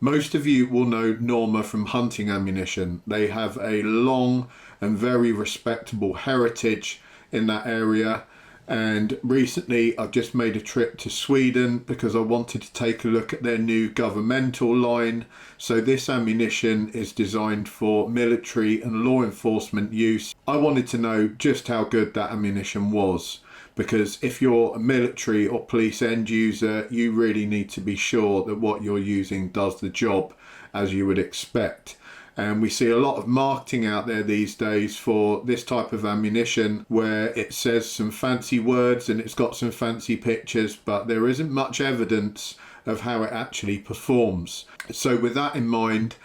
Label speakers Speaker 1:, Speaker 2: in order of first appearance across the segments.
Speaker 1: Most of you will know Norma from hunting ammunition. They have a long and very respectable heritage in that area. And recently I've just made a trip to Sweden because I wanted to take a look at their new governmental line. So this ammunition is designed for military and law enforcement use. I wanted to know just how good that ammunition was, because if you're a military or police end user, you really need to be sure that what you're using does the job as you would expect. And we see a lot of marketing out there these days for this type of ammunition where it says some fancy words and it's got some fancy pictures, but there isn't much evidence of how it actually performs. So with that in mind,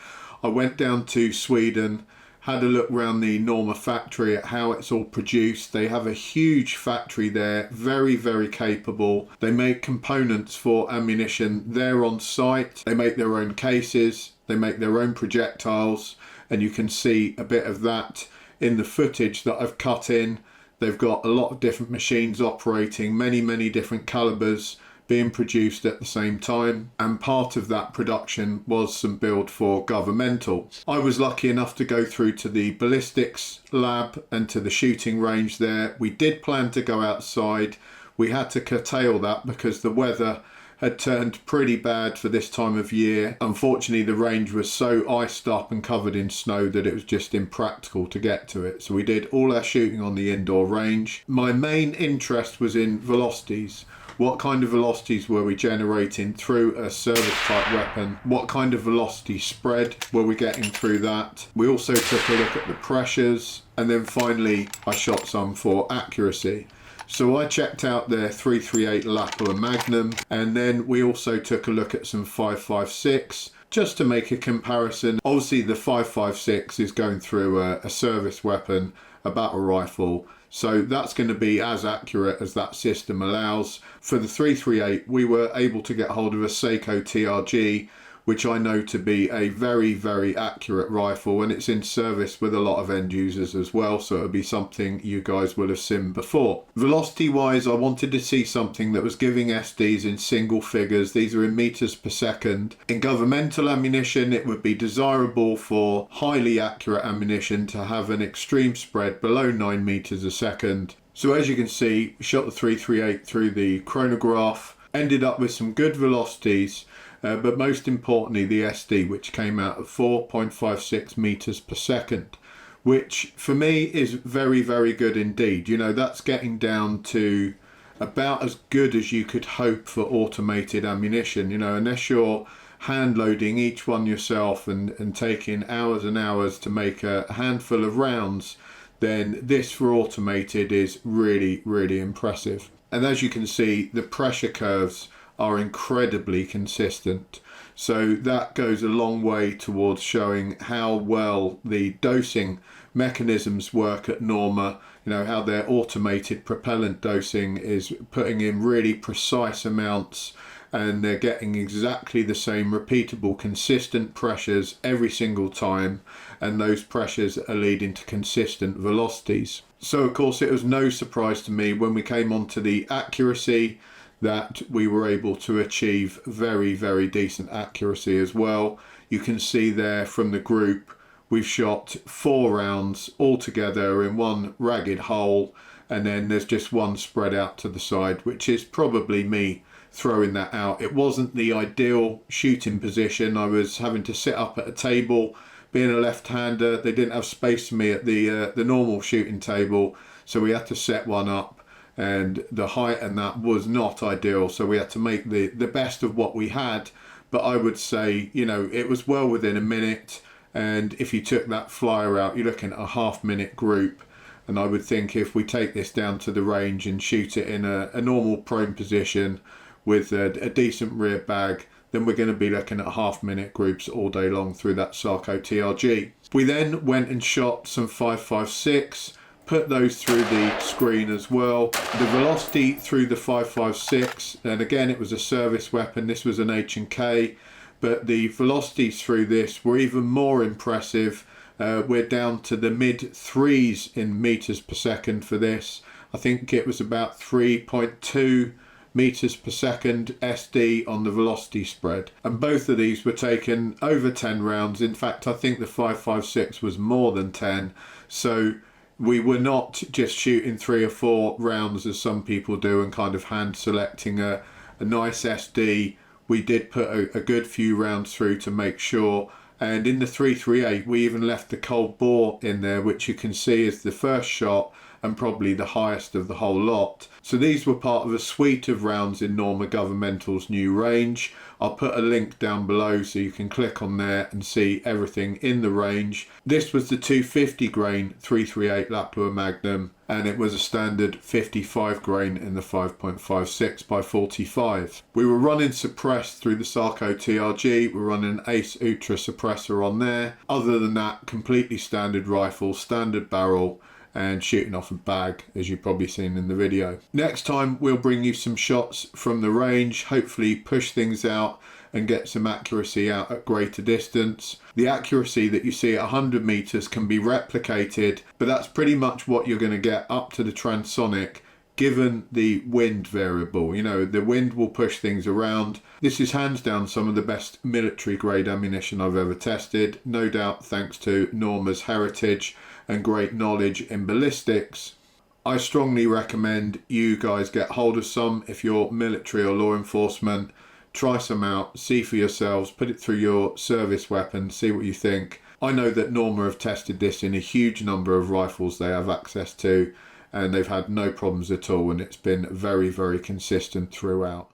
Speaker 1: I went down to Sweden, had a look around the Norma factory at how it's all produced. They have a huge factory there, very, very capable. They make components for ammunition there on site. They make their own cases, they make their own projectiles, and you can see a bit of that in the footage that I've cut in. They've got a lot of different machines operating, many different calibers being produced at the same time, and part of that production was some build for Governmental. I was lucky enough to go through to the ballistics lab and to the shooting range there. We did plan to go outside. We had to curtail that because the weather had turned pretty bad for this time of year. Unfortunately, the range was so iced up and covered in snow that it was just impractical to get to it. So we did all our shooting on the indoor range. My main interest was in velocities. What kind of velocities were we generating through a service type weapon? What kind of velocity spread were we getting through that? We also took a look at the pressures, and then finally I shot some for accuracy. So I checked out their 338 Lapua Magnum, and then we also took a look at some 5.56 just to make a comparison. Obviously the 5.56 is going through a service weapon, a battle rifle, so that's going to be as accurate as that system allows. For the 338 we were able to get hold of a Seiko TRG, which I know to be a very accurate rifle, and it's in service with a lot of end users as well, so it'll be something you guys will have seen before. Velocity wise, I wanted to see something that was giving SDs in single figures. These are in meters per second. In governmental ammunition, it would be desirable for highly accurate ammunition to have an extreme spread below 9 meters a second. So as you can see, shot the 338 through the chronograph, ended up with some good velocities, but most importantly the SD, which came out at 4.56 meters per second, which for me is very good indeed. You know, that's getting down to about as good as you could hope for automated ammunition. You know, unless you're hand loading each one yourself and taking hours and hours to make a handful of rounds, then this for automated is really impressive. And as you can see, the pressure curves are incredibly consistent, so that goes a long way towards showing how well the dosing mechanisms work at Norma. You know, how their automated propellant dosing is putting in really precise amounts, and they're getting exactly the same repeatable consistent pressures every single time, and those pressures are leading to consistent velocities. So of course it was no surprise to me when we came on to the accuracy that we were able to achieve very decent accuracy as well. You can see there from the group we've shot 4 rounds all together in one ragged hole, and then there's just one spread out to the side, which is probably me throwing that out. It wasn't the ideal shooting position. I was having to sit up at a table. Being a left-hander, they didn't have space for me at the normal shooting table, so we had to set one up, and the height and that was not ideal, so we had to make the best of what we had. But I would say, you know, it was well within a minute, and if you took that flyer out, you're looking at a half-minute group. And I would think if we take this down to the range and shoot it in a normal prone position with a decent rear bag, then we're going to be looking at half-minute groups all day long through that Seiko TRG. We then went and shot some 5.56, put those through the screen as well. The velocity through the 5.56, and again it was a service weapon, this was an H&K, but the velocities through this were even more impressive. We're down to the mid threes in meters per second for this. I think it was about 3.2 meters per second SD on the velocity spread, and both of these were taken over 10 rounds. In fact, I think the 5.56 was more than 10, so we were not just shooting 3 or 4 rounds as some people do and kind of hand selecting a nice SD. We did put a good few rounds through to make sure. And in the 338 we even left the cold bore in there, which you can see is the first shot and probably the highest of the whole lot. So these were part of a suite of rounds in Norma Governmental's new range. I'll put a link down below so you can click on there and see everything in the range. This was the 250 grain 338 Lapua Magnum, and it was a standard 55 grain in the 5.56 by 45. We were running suppressed through the Sarco TRG. We're running an Ace Ultra suppressor on there. Other than that, completely standard rifle, standard barrel, and shooting off a bag, as you've probably seen in the video. Next time we'll bring you some shots from the range, hopefully push things out and get some accuracy out at greater distance. The accuracy that you see at 100 meters can be replicated, but that's pretty much what you're going to get up to the transonic, given the wind variable. You know, the wind will push things around. This is hands down some of the best military grade ammunition I've ever tested, no doubt thanks to Norma's heritage and great knowledge in ballistics. I strongly recommend you guys get hold of some if you're military or law enforcement. Try some out, see for yourselves, put it through your service weapon, see what you think. I know that Norma have tested this in a huge number of rifles they have access to, and they've had no problems at all, and it's been very, very consistent throughout.